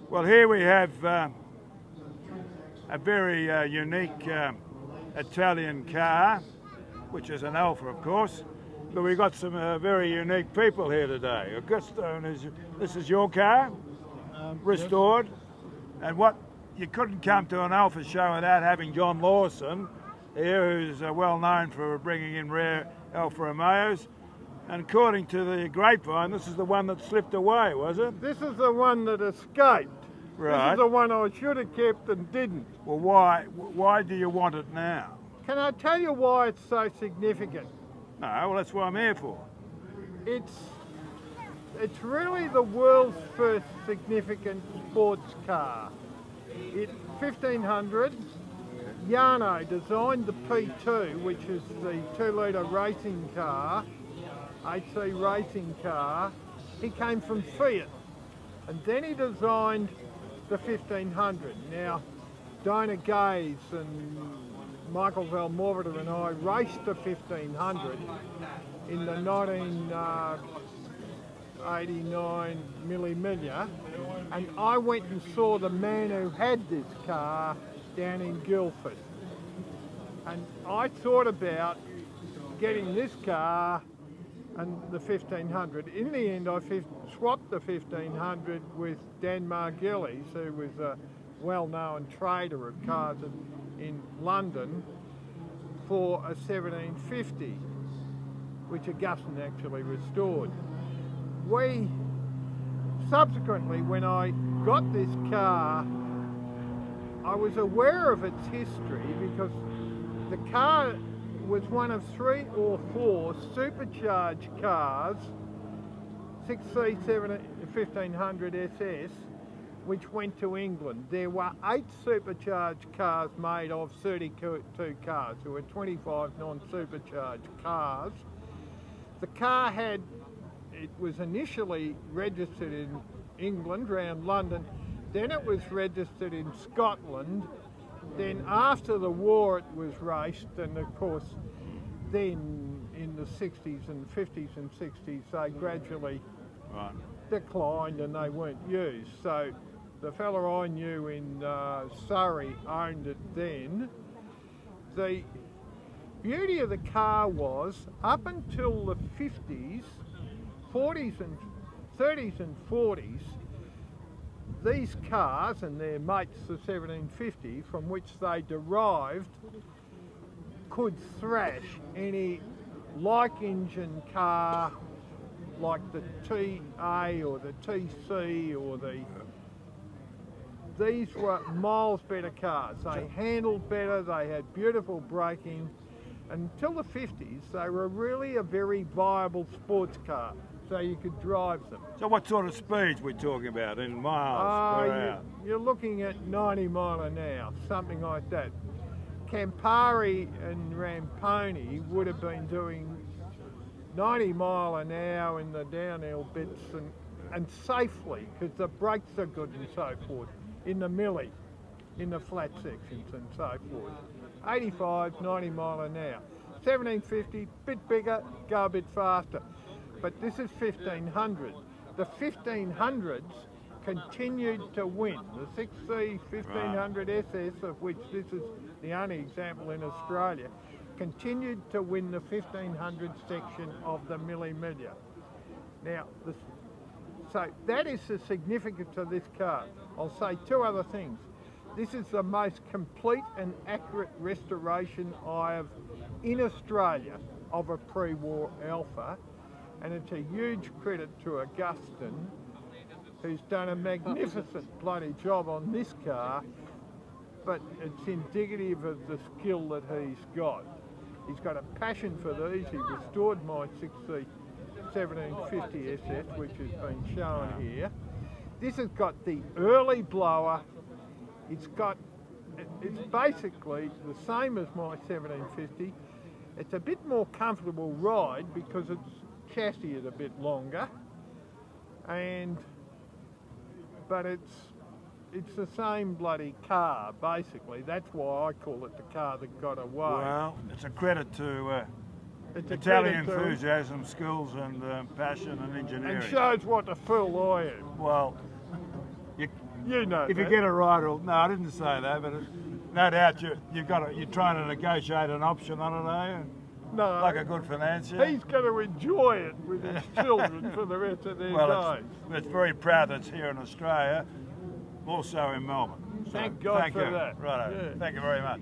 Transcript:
Well, here we have a very unique Italian car, which is an Alfa, of course. But we've got some very unique people here today. Augusto, this is your car, restored. Yes. And what you couldn't come to an Alfa show without having John Lawson here, who's well known for bringing in rare Alfa Romeos. And according to the grapevine, this is the one that slipped away, was it? This is the one that escaped. Right. This is the one I should have kept and didn't. Well, why do you want it now? Can I tell you why it's so significant? No, well, that's what I'm here for. It's really the world's first significant sports car. It's 1500. Jarno designed the P2, which is the 2-litre racing car, 8C racing car. He came from Fiat, and then he designed the 1500. Now, Dana Gaze and Michael Valmorvita and I raced the 1500 in the 1989 Mille Miglia, and I went and saw the man who had this car down in Guildford. And I thought about getting this car and the 1500. In the end, I swapped the 1500 with Dan Margillis, who was a well-known trader of cars in London, for a 1750, which Augustine actually restored. Subsequently, when I got this car, I was aware of its history because the car was one of 3 or 4 supercharged cars, 6C 1500 SS, which went to England. There were 8 supercharged cars made of 32 cars. There were 25 non-supercharged cars. The car it was initially registered in England, around London, then it was registered in Scotland. Then after the war it was raced, and of course then in the 60s and 50s and 60s they gradually declined and they weren't used. So the fella I knew in Surrey owned it then. The beauty of the car was, up until the 50s, 40s and 30s and 40s, these cars and their mates, the 1750, from which they derived, could thrash any like-engine car like the TA or the TC or these were miles better cars. They handled better, they had beautiful braking. Until the 50s, they were really a very viable sports car, so you could drive them. So what sort of speeds we're talking about in miles per hour? You're looking at 90 mile an hour, something like that. Campari and Ramponi would have been doing 90 mile an hour in the downhill bits and safely, because the brakes are good and so forth, in the millie, in the flat sections and so forth. 85, 90 mile an hour. 1750, bit bigger, go a bit faster. But this is 1500. The 1500s continued to win. The 6C 1500 SS, of which this is the only example in Australia, continued to win the 1500 section of the Mille Miglia. Now, so that is the significance of this car. I'll say 2 other things. This is the most complete and accurate restoration I have in Australia of a pre-war Alfa, and it's a huge credit to Augustine, who's done a magnificent bloody job on this car, but it's indicative of the skill that he's got. He's got a passion for these. He restored my 6C 1750 SS, which has been shown here. This has got the early blower. It's basically the same as my 1750. It's a bit more comfortable ride because its chassis is a bit longer, but it's the same bloody car basically. That's why I call it the car that got away. Well, it's a credit to Italian enthusiasm, skills and passion and engineering. And shows what a fool I am. Well, You know If you that. get it right, or no, I didn't say that, but no doubt you're trying to negotiate an option on it, are you? No. Like a good financier. He's going to enjoy it with his children for the rest of their Well, days. it's very proud that it's here in Australia, also in Melbourne. So Thank God thank for you. that. Righto. Yeah. Thank you very much.